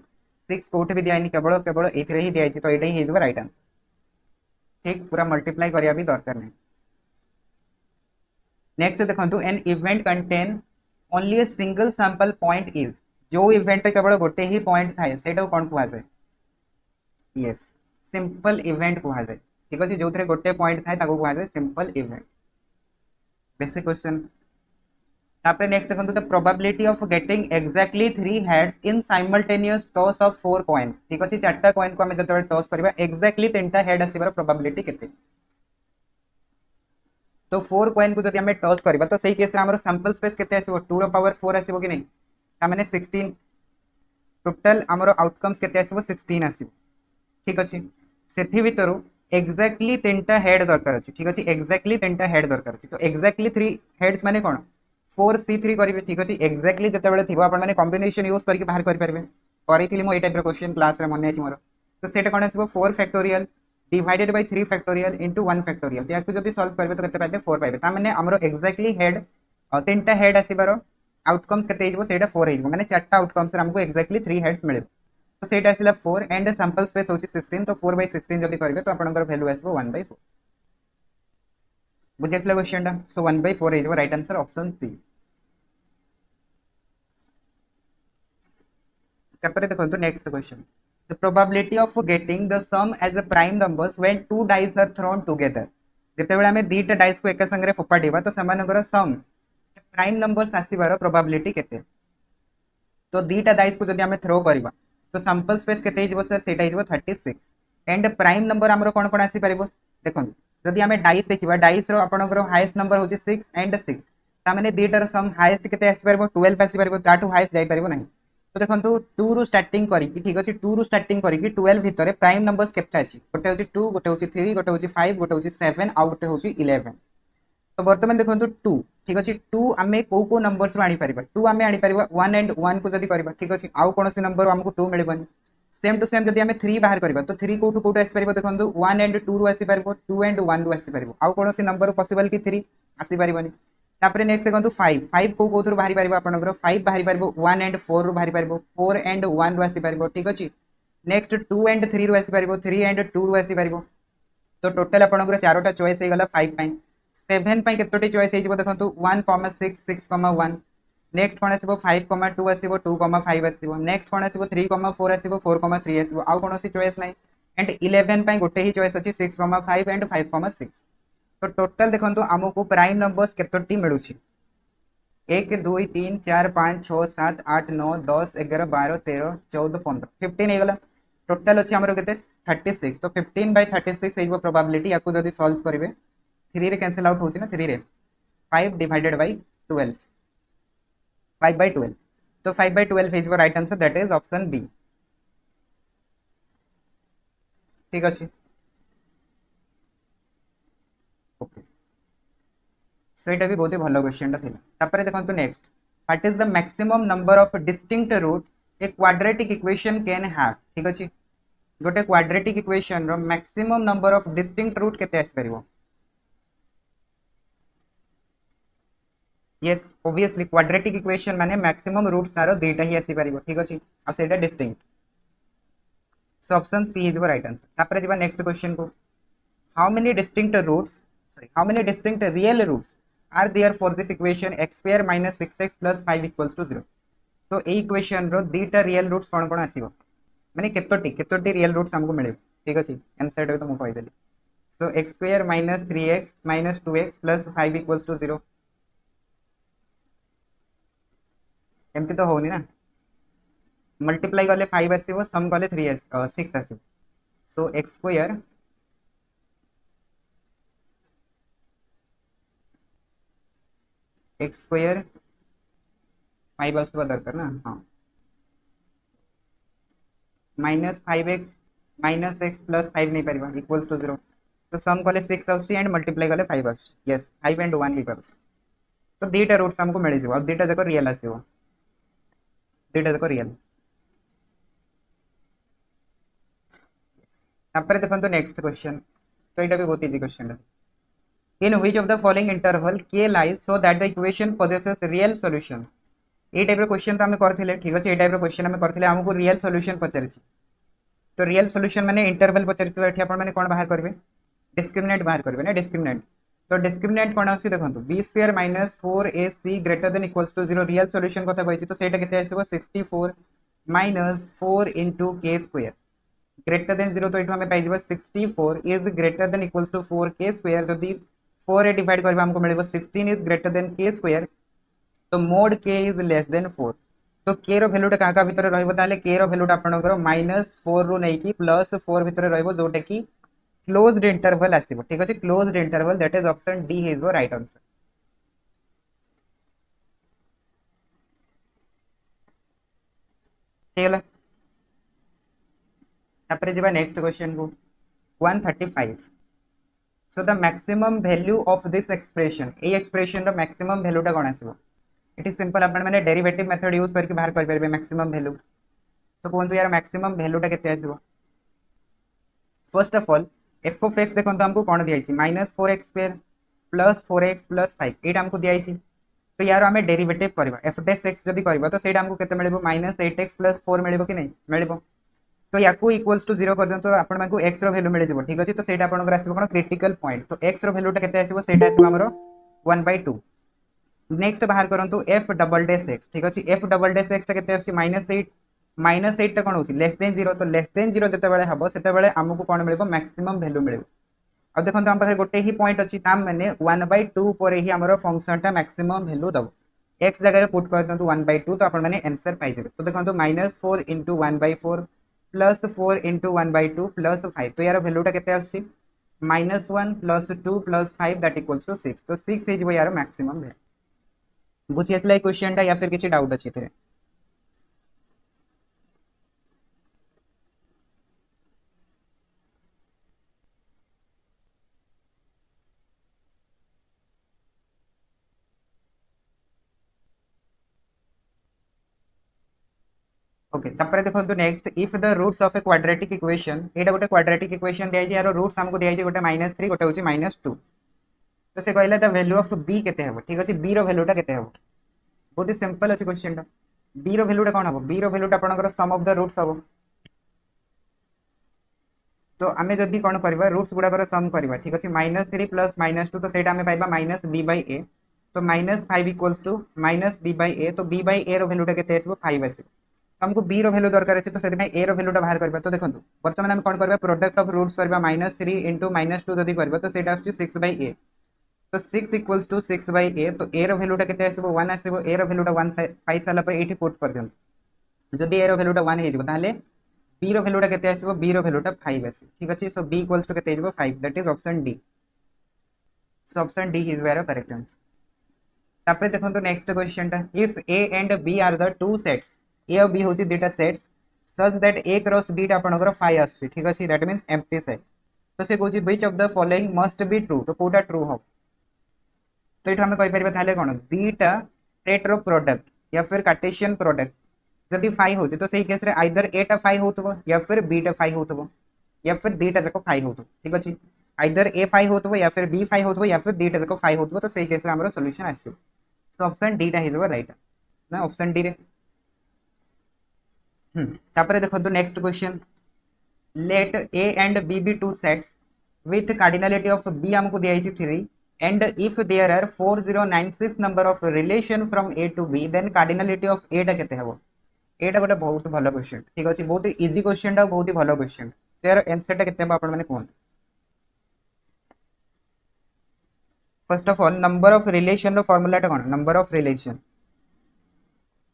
6 कोठ भी दियाइनी, केवल केवल एथिरे ही दियाइछि, तो एटा ही हेजबो राइट आंसर। ठीक, पूरा मल्टीप्लाई करिया भी दरकार नहीं। नेक्स्ट देखंतु an event contain only a single sample point is. जो इवेंट केवल गोटे ही पॉइंट थाए सेटा कोन कुआ जाय। यस, सिंपल इवेंट कुआ जाय। ठीक अछि, जोथरे गोटे पॉइंट थाए ताको कुआ जाय सिंपल इवेंट। Basic question. तापरे नेक्स्ट देखंतु the probability of getting exactly 3 heads in simultaneous toss of 4 coins. ठीक अछि, चारटा कॉइन को हम जतबे टॉस करबा एग्जैक्टली तीनटा हेड आसीबार प्रोबेबिलिटी केते। तो 4 कॉइन को जदि हमें टॉस करबा तो सही केस रे हमर सैंपल स्पेस केते आसीबो 2 रो पावर 4 आसीबो कि नहीं, ता माने 16। टोटल हमर आउटकम्स केते आसीबो 16 आसीबो। ठीक अछि, सेथि भितरु एग्जैक्टली तीनटा हेड दरकार अछि। ठीक अछि, एग्जैक्टली तीनटा हेड दरकार अछि, तो एग्जैक्टली 3 हेड्स माने कोन 4C3 करिवे। ठीक अछि, एग्जैक्टली जते बेले थिबो आपण माने कॉम्बिनेशन यूज करके बाहर कर परबे। करिथिली मो ए टाइप रो क्वेश्चन क्लास रे मने अछि मोर। तो सेटा कोन आसीबो 4 factorial divided by 3 factorial into 1 factorial. तो याकु जदि सॉल्व करबे तो केते पाइबे 4 पाइबे। ता माने हमरो एग्जैक्टली हेड तीनटा हेड आसीबारो आउटकम्स केते हिजबो सेटा 4 हिजबो, माने चारटा आउटकम्स रे हमको एग्जैक्टली 3 हेड्स मिले। तो सेटा आसीला 4 एंड सैंपल स्पेस होची 16, तो 4/16 जदि करबे तो आपनकर वैल्यू आसीबो 1/4। बुझि आसला क्वेश्चन टा, सो 1/4 हिजबो राइट आंसर, ऑप्शन सी। तापर देखो next question the probability of getting the sum as a prime numbers when two dice are thrown together जेतेबेले आमे दीटा डाइस को एका संगे फोपाडिबा तो समानकर सम प्राइम नंबर्स आसीबार प्रोबेबिलिटी केते तो दीटा डाइस को जदि आमे थ्रो करबा तो सैंपल स्पेस केते हिजबो सर सेटा हिजबो 36 एंड प्राइम नंबर हमरो कोन कोन आसी परिबो देखो जदि आमे डाइस देखिबा डाइस रो आपनकर हाईएस्ट नंबर होची 6 एंड 6 ता माने दीटार सम हाईएस्ट केते आसी परिबो 12 आसी परिबो ताटू हाईएस्ट जाई परिबो नाही तो देखो 2 रु स्टार्टिंग करी ठीक अछि 2 रु स्टार्टिंग करी 12 भितरे प्राइम नंबर्स केते अछि गोटे होची 2 गोटे होची 3 गोटे होची 5 गोटे होची 7 आ गोटे होची 11 तो वर्तमान देखो 2 ठीक अछि 2 आमे को नंबर्स रो आनी परिबा 2 आमे आनी परिबा 1 एंड 1 को जदी करबा ठीक अछि आउ कोनोसी नंबर हमको 2 मिलबनी सेम टू सेम जदी आमे 3 बाहर करबा तो 3 कोठु कोठु आसी परिबो देखो 1 एंड 2 रो आसी परिबो 2 एंड 1 रो आसी परिबो आउ कोनोसी नंबर पॉसिबल कि 3 आसी परिबनी तापरे नेक्स्ट देखो 5 5 को कोथुर बाहरी परिबो आपनकर 5 बाहरी परिबो 1 एंड 4 रो बाहरी परिबो 4 एंड 1 रो आसी परिबो ठीक अछि नेक्स्ट 2 एंड 3 रो आसी परिबो 3 एंड 2 रो आसी परिबो तो टोटल आपनकर चारोटा चॉइस हे गला 5 पाई 7 पाई केतोटी चॉइस हे जिवो देखंतु 1,6 6,1 नेक्स्ट कोन आसीबो 5,2 आसीबो 2,5 आसीबो नेक्स्ट कोन आसीबो 3,4 आसीबो 4,3 आसीबो आउ कोनोसी चॉइस नै एंड 11 पाई गोटे ही चॉइस अछि 6,5 एंड 5,6 तो टोटल देखंतु हमको प्राइम नंबर्स केतोटी मिलुछि 1 2 3 4 5 6 7 8 9 10 11 12 13 14 15 15 हे गला टोटल अछि हमरो केते 36 तो 15 बाय 36 हेइबो प्रोबेबिलिटी याकू जदी सॉल्व करिवे 3 रे कैंसिल आउट होची ना 3 रे 5 डिवाइडेड बाय 12 5 बाय 12 तो 5 by 12 is right answer that is option B ठीक अछि ओके सो एटा भी बहुत ही भलो क्वेश्चन था तापर देखंतु next what is the maximum number of distinct root a quadratic equation can have ठीक अछि गोटे क्वाड्रेटिक इक्वेशन रो maximum number of distinct root केते आसी परिबो यस ऑब्वियसली क्वाड्रेटिक इक्वेशन माने मैक्सिमम रूट्स तारो दुईटा ही आसी परिबो ठीक अछि आ सेटा distinct so option C is the right answer तापर जेबा नेक्स्ट क्वेश्चन को how many distinct roots how many distinct real roots are there for this equation x square minus 6x plus 5 equals to 0 तो ए equation रो दीटा real roots कोन कोन आसीबो माने केतोटी real roots हमको मिले ठीक अछि answer तो मु कहि देली सो x square minus 3x minus 2x plus 5 equals to 0 एमती तो होनी ना मल्टीप्लाई गले 5 आसीबो सम गले 6 आसीबो सो x square एक्स स्क्वायर 5 आसवा दरकार ना हाँ minus 5x minus x plus 5 नहीं परिबा इक्वल्स टू 0 तो सम कले 6 आउची एंड मल्टीप्लाई कले 5 आउची यस 5 एंड 1 इक्वल्स तो दीटा रूट्स हमको मिल जिवो अब दीटा जको रियल आसीबो दीटा जको रियल तापर देखंतो नेक्स्ट क्वेश्चन तो एटा भी बहुत इजी क्वेश्चन है in which of the following interval k lies so that the equation possesses real solution A type रो क्वेश्चन तो हमें करथिले ठीक अछि ए टाइप रो क्वेश्चन हमें करथिले हमको रियल सॉल्यूशन पचरछि तो रियल सॉल्यूशन माने इंटरवल पचरछि तो एठी आपण माने कोन बाहर करबे डिस्क्रिमिनेंट बाहर करबे ना डिस्क्रिमिनेंट तो डिस्क्रिमिनेंट कोन आसी देखंतु b square minus 4ac greater than equals to 0 real solution कथा कहछि तो सेटा केते आसीबो 64 minus 4 into k square greater than 0 तो एठो हमें पाइ जिवो 64 is greater than equals to 4k square जदी 4 रे डिवाइड करबा हमको मिलेबो 16 is greater than k square तो mod k is less than 4 तो k रो वैल्यूटा काका भीतर रहइबो ताले k रो वैल्यूटा आपनकर -4 रो नै कि +4 भीतर रहइबो जोटा कि क्लोज्ड इंटरवल आसीबो ठीक अछि closed interval that is option D is the right answer चला तापर जेबा नेक्स्ट क्वेश्चन को 135 so the maximum value of this expression ए एक्सप्रेशन रो मैक्सिमम वैल्यूटा कोन आसीबो इट इज सिंपल अपन माने डेरिवेटिव मेथड यूज करके बाहर कर परबे मैक्सिमम वैल्यू तो कोन तो यार मैक्सिमम वैल्यूटा केते आसीबो first of all f of x देखो तो हमको कोन दियाई छी -4x² + 4x + 5 एटा हमको दियाई छी तो यार हमें डेरिवेटिव करबा f dash x जदी करबा तो सेटा हमको केते मिलेबो -8x + 4 मिलेबो कि नहीं मिलेबो तो याकू इक्वल्स टू 0 कर दन तो आपण मानकू x रो वैल्यू मिले जिवो ठीक अछि तो सेटा आपनकर आसीबो कोन क्रिटिकल पॉइंट तो x रो वैल्यूटा केते आसीबो सेटा आसीबो हमरो 1/2 नेक्स्ट बाहर करंतु f डबल डैश x ठीक अछि f डबल डैश x ता केते आसी -8 -8 कौन होची लेस देन 0 तो लेस देन 0 जते बेले हबो सेते बेले हमकु कोन मिलबो मैक्सिमम वैल्यू मिलबो अब देखो हम पाखे गोटे ही पॉइंट अच्छी ताम मैंने 1/2 पर ही हमर फंक्शन टा मैक्सिमम वैल्यू दबो x जगह पुट कर दंतु 1/2 तो अपन माने आंसर पाई जेबे तो देखो -4 * 1/4 +4 * 1/2 +5 तो यार वैल्यू टा केते आछि -1 +2 +5 दैट इक्वल्स टू 6 तो 6 हे जेबो यार मैक्सिमम वैल्यू बुझी आसला ए क्वेश्चन टा या फिर किछि डाउट अछि थरे ओके तपर देखो next if the roots of a quadratic equation एटा गोटे क्वाड्रेटिक इक्वेशन दिया यार रूट्स हमको दिया गोटे -3 गोटे होची -2 तो से कहला द वैल्यू ऑफ b केते हबो ठीक अछि b रो वैल्यूटा केते हबो बहुत ही सिंपल अछि क्वेश्चन टा b रो वैल्यूटा कोन हबो b रो वैल्यूटा आपनकर सम ऑफ द रूट्स हबो तो आमे जदी कोन करबा रूट्स गुडा कर सम करबा ठीक अछि -3 + -2 तो सेटा आमे पाइबा -b/a तो -5 इक्वल्स टू -b/a तो b/a रो वैल्यूटा केते आसीबो 5 आसीबो हमको b रो वैल्यू दरकार अछि तो सेति में a रो वैल्यूटा बाहर करबा तो देखंतु वर्तमान हम कोन करबा प्रोडक्ट ऑफ रूट्स करबा -3 * -2 जदी करबा तो सेटा आछि 6/a तो 6 इक्वल्स टू 6/a तो a रो वैल्यूटा केते आसीबो 1 आसीबो a रो वैल्यूटा 1 पाई साला पर एठी पुट कर दियन जदी a रो वैल्यूटा 1 हे जिवो ताले b रो वैल्यूटा केते आसीबो b रो वैल्यूटा 5 आसी ठीक अछि सो b इक्वल्स टू केते जिवो 5 that is option D so option D is where correct answer तापर देखंतु नेक्स्ट क्वेश्चन टा if a and b are the two sets a और b होची data sets such that a cross b टा आपनकर 5 आसी ठीक अछि दैट मींस एम्प्टी सेट तो से Kochi which of the following must be true तो कोटा ट्रू हो तो इठ हमें कहि परिबा थाले कोन बीटा सेट रो प्रोडक्ट या फिर कार्टेशियन प्रोडक्ट जदी 5 होची तो सही केस रे आइदर a टा 5 होतबो या फिर b टा 5 होतबो या फिर d टा जको 5 होतबो ठीक अछि आइदर a 5 होतबो या फिर b 5 होतबो या फिर d टा जको 5 होतबो तो सही केस रे हमरो सॉल्यूशन आसी सो ऑप्शन डी टा हिजबो राइट ना ऑप्शन डी रे तापर देखो तो next question let a and b be two sets with cardinality of b हमको दिया है 3 and if there are 4096 number of relation from a to b then cardinality of a टा केते हबो एटा गोटे बहुत भलो क्वेश्चन ठीक अछि बहुत इजी क्वेश्चन टा बहुत ही भलो क्वेश्चन तेर आंसर टा केते आपण माने कोन first of all number of relation रो फार्मूला टा कोन नंबर ऑफ रिलेशन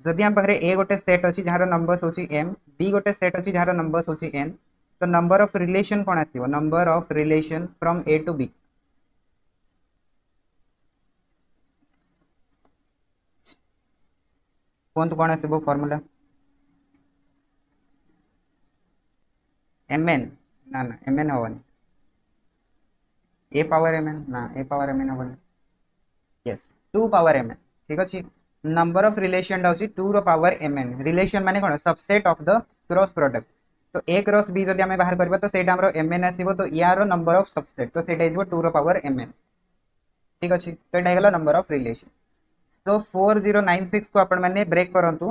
जदि हम पाखरे a गोटे सेट अछि जहार नंबर्स होछि m b गोटे सेट अछि जहार नंबर्स होछि n तो नंबर ऑफ रिलेशन कोन आसीबो number of relation from a to b कोन आसीबो फार्मूला mn ना ना mn होवनी a पावर mn ना a पावर mn होवनी यस 2 पावर mn ठीक अछि नंबर ऑफ रिलेशन दा होछि 2 रो पावर mn रिलेशन माने कोन subset of the cross product तो a क्रॉस b जदि हमें बाहर करबा तो सेटा हमरो mn आसीबो तो यार नंबर ऑफ सबसेट तो सेटा इजबो 2 रो पावर mn ठीक अछि तो एटा हेगला नंबर ऑफ रिलेशन सो 4096 को आपण माने ब्रेक करंतु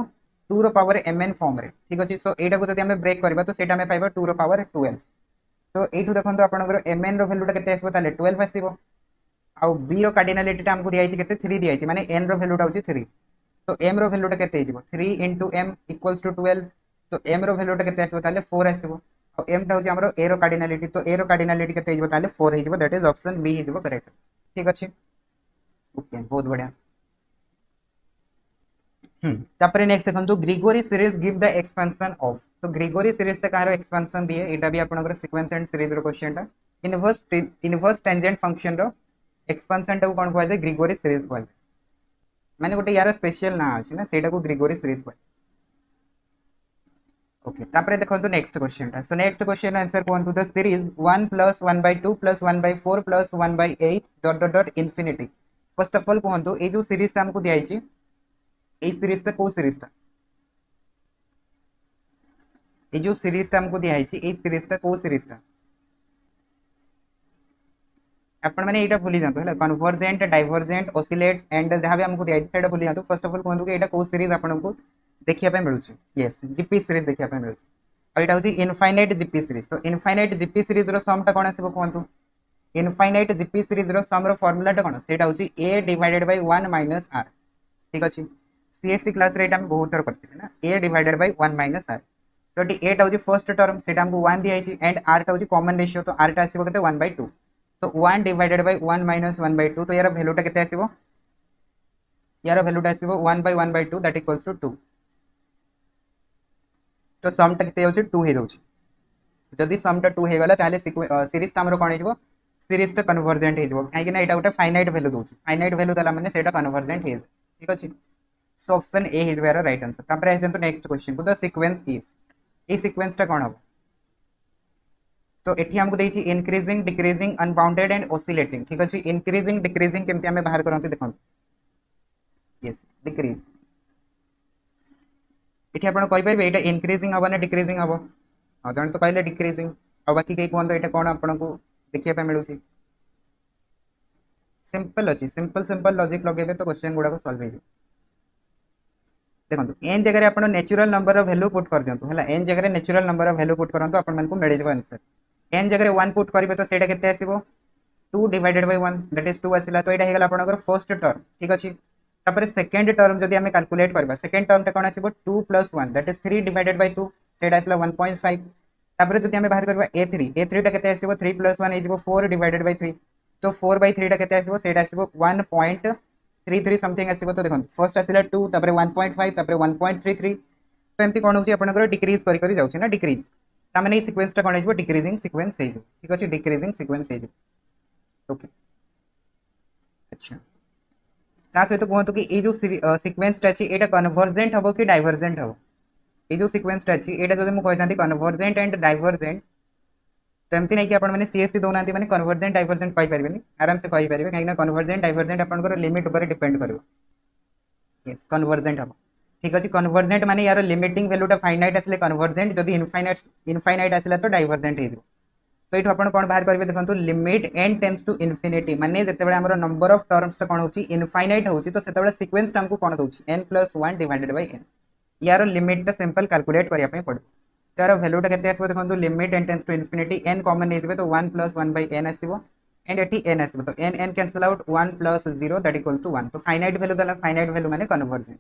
2 रो पावर mn फॉर्म रे ठीक अछि सो एटा को जदि हमें ब्रेक करबा तो सेटा हमें पाइबा 2 रो पावर 12 तो एठु देखंतु आपनकर mn रो वैल्यूटा केते आसीबो ताले 12 आसीबो आ b रो कार्डिनलिटी टा हमको दिया छि केते 3 दिया छि माने n रो वैल्यूटा होछि 3 तो m रो वैल्यूटा केते हिजबो 3 * m = 12 तो m रो वैल्यूटा केते आसीबो ताले 4 आसीबो और m टा होछि हमरो a रो कार्डिनलिटी तो a रो कार्डिनलिटी केते हिजबो ताले 4 हिजबो दैट इज ऑप्शन बी हिजबो करेक्ट ठीक अछि ओके बहुत बढ़िया तापर नेक्स्ट देखंतु Gregory series give the expansion of तो ग्रिगोरी सीरीज ता कारो एक्सपेंशन दिए एटा भी आपनकर सीक्वेंस एंड सीरीज रो क्वेश्चन ता इनवर्स टेंजेंट फंक्शन रो एक्सपेंशन टा कोन कहै छै ग्रिगोरी सीरीज कहै माने गोटे यार स्पेशल ना अछि ना सेटा को ग्रिगोरी सीरीज कहै ओके तापर देखंतु नेक्स्ट क्वेश्चन ता सो नेक्स्ट क्वेश्चन आंसर कोन to the series 1 + 1/2 + 1/4 + 1/8 dot dot dot infinity first of all कोहंतु ए जो सीरीज ता हमको दिया छि ए सीरीज ता को सीरीज ता ए जो सीरीज ता हमको दिया छि ए सीरीज ता को सीरीज ता अपन माने एटा भूली जातो हला कन्वर्जेंट डाइवर्जेंट ऑसिलेट्स एंड जहां भी हमको दिया छि सेटा भूली जातो फर्स्ट ऑफ ऑल कोहंतु कि एटा को सीरीज आपन को देखिया पे मिलु छि यस जीपी सीरीज देखिया पे मिलु छि और एटा होछि इनफाइनाइट जीपी सीरीज तो इनफाइनाइट जीपी सीरीज रो सम ता कोन आसीबो कोहंतु इनफाइनाइट जीपी सीरीज रो सम रो फार्मूला ता कोन सेटा होछि a / 1 - r ठीक अछि सीएसटी क्लास रे हम बहुत थर करते ना ए डिवाइडेड बाय 1 माइनस आर तो ये एटा होची फर्स्ट टर्म सेटा हमको 1 दिया है एंड आर टा होची कॉमन रेशियो तो आर टा आसीबो केते 1/2 तो 1 डिवाइडेड बाय 1 माइनस 1/2 तो यार वैल्यू टा केते आसीबो यार वैल्यू टा आसीबो 1/1/2 दैट इक्वल्स टू 2 तो सम टा केते होची 2 हे दोची जदि सम टा 2 हे गला ताले सीरीज ता हमरो कोन हेजबो सीरीज टा कन्वर्जेंट हेजबो काहे कि ना एटा गोटे फाइनाइट वैल्यू दोची फाइनाइट वैल्यू दला माने सेटा कन्वर्जेंट हे ठीक अछि so option A is where right answer तापर आइसन तो नेक्स्ट क्वेश्चन को the sequence is a sequence टा कोन हो तो एठी हमको देछि increasing decreasing unbounded and oscillating ठीक अछि इंक्रीजिंग डिक्रीजिंग केमते हमें बाहर करंती देखन यस डिक्रीज एठी आपण कहि परबे एटा इंक्रीजिंग हबो ना डिक्रीजिंग हबो हां जण तो कहले डिक्रीजिंग और बाकी कई कोन तो एटा कोन आपण को देखिया पे मिलुछि सिंपल अछि सिंपल सिंपल लॉजिक लगेबे तो क्वेश्चन गुडा को सॉल्व हे देखो एन जगह आप नेचुरल नंबर वैल्यू पुट कर दिंतु है एन जगह नेचुरल नंबर वैल्यू पुट करंतु आपण मानकु मिल जाय आंसर एन जगह 1 पुट करिवे तो सेटा केते आसीबो 2 डिवाइडेड बाय 1 दैट इज 2 आसिला तो एटा हेगला आपनकर फर्स्ट टर्म ठीक अछि तापर सेकंड टर्म जदी हमें कैलकुलेट करबा सेकंड टर्म टा कोन आसीबो 2 + 1 दैट इज 3 डिवाइडेड बाय 2 सेटा आसिला 1.5 तापर जदी हमें बाहर करबा a3 टा केते आसीबो 3 + 1 इज 4 डिवाइडेड बाय 3 तो 4/3 टा केते आसीबो सेटा आसीबो 1.33 समथिंग आसीबो तो देखो फर्स्ट आसिला 2 तापर 1.5 तापर 1.33 तो एमती कोन होची आपनकर डिक्रीज करी करी जाउची ना डिक्रीज ता माने ई सीक्वेंस टा कोन आइबो डिक्रीजिंग सीक्वेंस हे ठीक अछि डिक्रीजिंग सीक्वेंस हे ओके अच्छा ता सहित कहतो कि ए जो सीक्वेंस टा अछि एटा कन्वर्जेंट हबो कि डाइवर्जेंट हबो ए जो सीक्वेंस टा अछि एटा जदि मु कहतांती कन्वर्जेंट एंड डाइवर्जेंट तो एमती नहीं कि आपण माने सीएसटी दोनांती माने कन्वर्जेंट डाइवर्जेंट कहि परबेनी आराम से कहि परबे काहे ना कन्वर्जेंट डाइवर्जेंट आपनकर लिमिट ऊपर डिपेंड करिवो यस कन्वर्जेंट हबो ठीक अछि कन्वर्जेंट माने यार लिमिटिंग वैल्यू टा फाइनाइट आसले कन्वर्जेंट जदि इनफाइनाइट आसला तो डाइवर्जेंट हे तो इठ आपण कोन बाहर करबे देखंतु limit n tends to infinity माने जते बेले हमर नंबर ऑफ टर्म्स ता कोन होची इनफाइनाइट होची तो सेते बेले सीक्वेंस टा हमको कोन दोची n + 1 डिवाइडेड बाय n यार लिमिट टा सिंपल कैलकुलेट करिया पय पड़ तार वैल्यू टा केते आसीबो देखंतु limit n tends to infinity n common नै जेबे तो 1 + 1 बाय n आसीबो एंड एटी n आसीबो तो n cancel out 1 + 0 that equals to 1 तो फाइनाइट वैल्यू दला फाइनाइट वैल्यू माने कन्वर्जेंट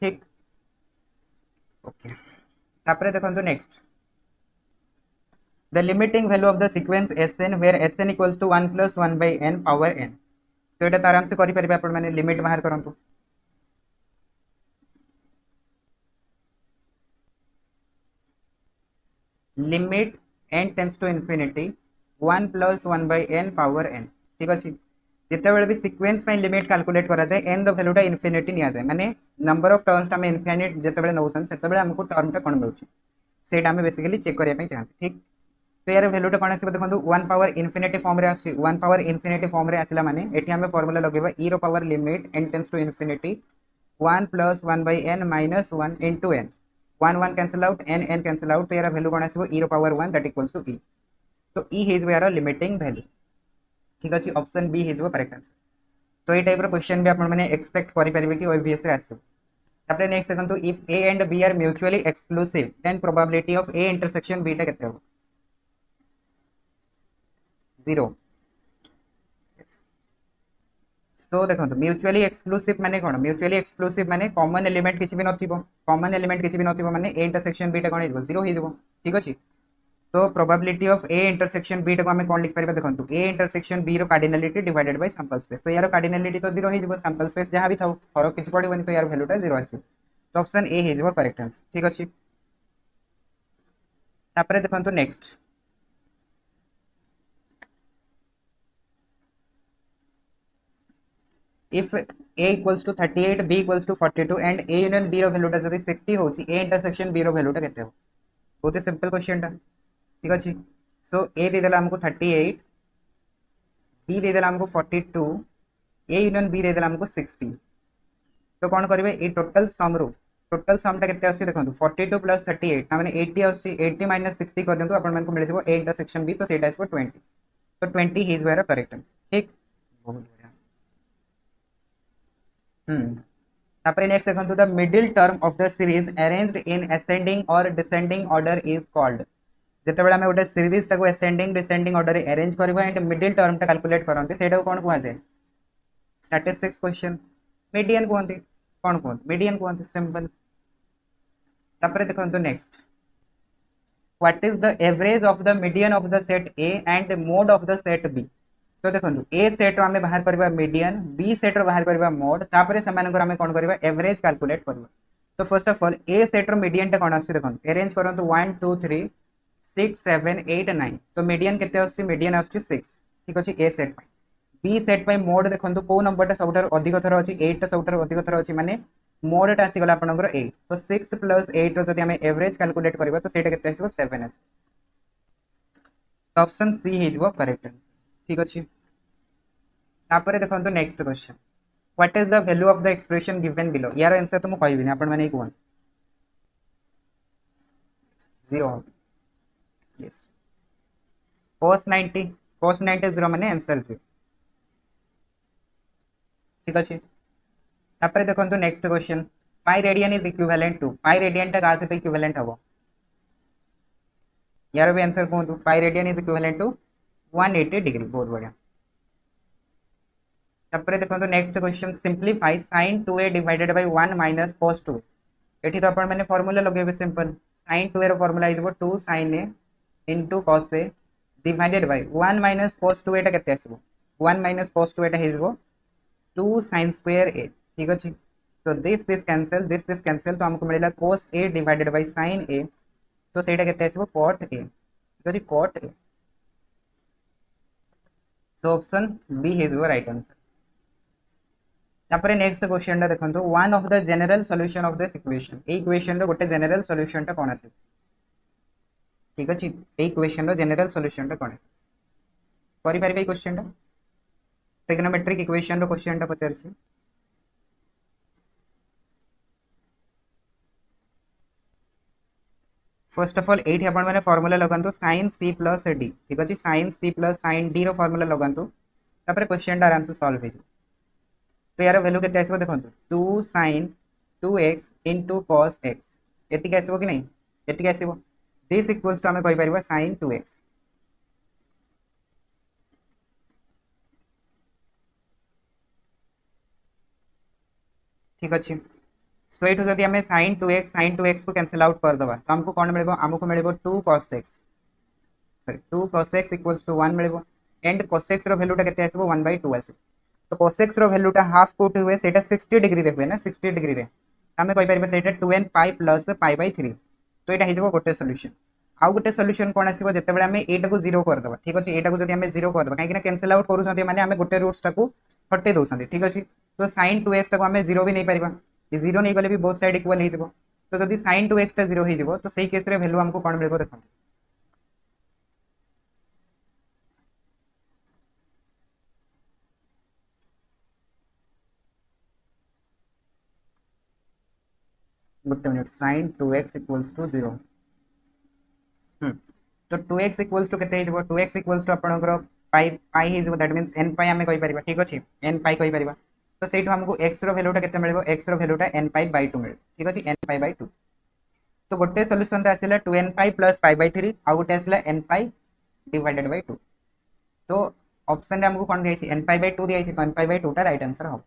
ठीक ओके तापरे देखंतु next the limiting value of the sequence sn where sn equals to 1 + 1 by n power n तो एटा आराम से करि परबे आपण माने लिमिट बाहर करंतु limit n tends to infinity 1 + 1 by n power n ठीक अछि जेते बेले भी सीक्वेंस में लिमिट कैलकुलेट करा जाय n रो वैल्यू टा इन्फिनिटी निया जाय माने नंबर ऑफ टर्म्स टा में इनफिनिट जेते बेले नौसन सेते बेले हमको टर्म टा कोन मिलुची सेटा हमें बेसिकली चेक करिया पय चाहते ठीक तो यार वैल्यू टा कोन आसीबो देखंतु 1 पावर इन्फिनिटी फॉर्म रे आसी 1 पावर इन्फिनिटी फॉर्म रे आसिला माने एठी हमें फार्मूला लगेबा e रो power limit n tends to infinity 1 + 1 by n minus 1 into n 1 1 cancel out n cancel out तो यार वैल्यू कोन आसीबो e रो power 1 that equals to e तो e is where limiting value ठीक अछि ऑप्शन बी इज वो correct answer तो ये टाइप रो क्वेश्चन भी आपण माने एक्सपेक्ट करि परिबे कि ओबीएस रे आसीबो तापर नेक्स्ट देखंतु if a and b are mutually exclusive then probability of a intersection b टा केते हो 0 तो देखो म्यूचुअली एक्सक्लूसिव माने कोन म्यूचुअली एक्सक्लूसिव माने कॉमन एलिमेंट किछि भी नथिबो कॉमन एलिमेंट किछि भी नथिबो माने ए इंटरसेक्शन बी टा कोन हिजबो 0 हिजबो ठीक अछि तो probability of A intersection B टा को हमें कोन लिख परबे देखंतु ए इंटरसेक्शन बी रो cardinality divided by sample space तो यार कार्डिनलिटी तो 0 हिजबो सैंपल स्पेस जहां भी थाउ फरक किछि पड़िबोनी तो यार वैल्यू टा 0 आसी तो ऑप्शन ए हिजबो करेक्ट आंसर ठीक अछि तापरे देखंतु next if a equals to 38 b equals to 42 and a union b रो वैल्यू टा जदी 60 होची a इंटरसेक्शन b रो वैल्यू टा केते हो बहुत ही सिंपल क्वेश्चन टा ठीक अछि सो a दे देला हमको 38 b दे देला हमको 42 a union b दे देला हमको 60 तो कोन करबे ए टोटल सम टा केते आसी देखंतु 42 + 38 ता माने 80 आसी 80 - 60 कर देंतु अपन मन को मिल जेबो a इंटरसेक्शन b तो सेटा आसीबो 20 तो 20 इज वेयर करेक्ट आंसर ठीक बहुत तापर नेक्स्ट देखंतु the middle term of the series arranged in ascending और डिसेंडिंग ऑर्डर इज कॉल्ड जेते बेला हमें ओटा सीरीज टाको असेंडिंग डिसेंडिंग ऑर्डर रे अरेंज करबा एंड मिडिल टर्म टा कैलकुलेट करंते सेटा कोन कोआ जाय स्टैटिस्टिक्स क्वेश्चन मीडियन कोहंती कौन कहते मीडियन कहते सिंपल। तापर देखो next what is the average of the median of the set A and mode of the set B. तो देखो ए सेट आम बाहर करवा मीडियन बी सेट बाहर करवा मोड तापर से आम कौन करवा एवरेज कैलकुलेट करवा। तो first of all A set median टा कौन आछे देखो अरेंज करंतु 1 2 3 6 7 8 9 तो मीडियन केते आछे मीडियन आछे 6 ठीक अछि ए सेट पई। बी सेट पई मोड देखंतु को नंबर टा सबटर अधिक थर अछि 8 टा सबटर अधिक थर अछि माने मोड टा आसी गला आपनकर 8 तो 6 प्लस 8 रो जदि हम एवरेज कैलकुलेट करबा तो सेटा केते आसीबो 7 आसी। तो ऑप्शन सी हे जबो करेक्ट ठीक अछि। तापर देखंतु next question what is the value of the expression given below यार आंसर तो मु कहबिनी आपण माने कोन 0 यस cos 90 0 माने आंसर 0 ठीक अछि। तापर देखंतु next question pi radian is equivalent to pi radian टा का से इक्विवेलेंट हबो यार भी आंसर कोन pi radian is equivalent to 180 degree बहुत बढ़िया। तापर देखंतु next question simplify sin 2a divided by 1 minus cos 2 एठी तो अपन माने फार्मूला लगेबे सिंपल sin 2a रो formula is 2 sin a into cos a divided by 1 minus cos 2a टा केते आसीबो 1 माइनस cos 2a टा हेजबो 2 sin स्क्वायर a ठीक अछि। तो दिस कैंसिल तो हमको मिलेला cos a divided bye sin a तो सेटा केते आसीबो cot a ठीक अछि cot a। So option B हेजबो राइट आंसर। तापर नेक्स्ट क्वेश्चन टा देखंतु one of the general solution of this equation ए इक्वेशन रो गोटे जनरल सॉल्यूशन टा कोन आसी ठीक अछि ए इक्वेशन रो जनरल सॉल्यूशन टा कोन आसी करि परबे क्वेश्चन टा ट्रिग्नोमेट्रिक इक्वेशन रो क्वेश्चन टा पचारछि। फर्स्ट ऑफ ऑल एठी आपण माने फार्मूला लगांतु sin c प्लस d ठीक अछि sin c plus sin d रो फार्मूला लगांतु तापर क्वेश्चन टा आराम से सॉल्व हे। तो यार वैल्यू केते आसीबो देखंतु 2 sin 2x into cos x एति के आसीबो कि नहीं एति के आसीबो दिस इक्वल्स टू हमें कहि परिबा sin 2x ठीक अछि। सो एठो जदि हमें sin 2x को कैंसिल आउट कर दबा तो हमको कोन मिलबो हमको मिलबो 2 cos x sorry 2 cos x equals to 1 मिलबो एंड cos x रो वैल्यू टा केते आसीबो 1/2 आसीबो। तो cos x रो वैल्यू टा हाफ कोट हुए सेटा 60 डिग्री रे हुए ना 60 डिग्री रे हमें कहि परिबा सेटा 2n पाई प्लस पाई/3 तो एटा हिजबो गोटे सॉल्यूशन। आउ गोटे सॉल्यूशन कोन आसीबो जते बेले हमें एटा को 0 कर दबा ठीक अछि एटा को जदि हमें 0 कर दबा काहे कि ना कैंसिल आउट करू छथि माने हमें गोटे रूट्स टा को हटे दउ छथि ठीक अछि। तो sin 2x टा को हमें 0 भी नहीं परिबा ये 0 नहीं गले भी बोथ साइड इक्वल हे जबो तो जदि sin 2x टा 0 हे जबो तो सही केस रे वैल्यू हमको कोन मिलबो देखो good minute sin 2x equals to 0 तो 2x इक्वल्स टू केते हेजबो 2x इक्वल्स टू आपनकर पाई पाई हेजबो दैट मींस n पाई हमें कहि परिबा ठीक अछि n पाई कहि परिबा तो सेठो हमको x रो वैल्यू टा केते मिलबो x रो वैल्यू टा n पाई/2 मिल ठीक अछि n पाई/2 तो गोटे सॉल्यूशन ता आसिला 2n पाई प्लस पाई/3 आ गोटे आसिला n पाई डिवाइडेड बाय 2 तो ऑप्शन रे हमको कोन दिया छि n पाई/2 दिया छि तो n पाई/2 टा राइट आंसर हो।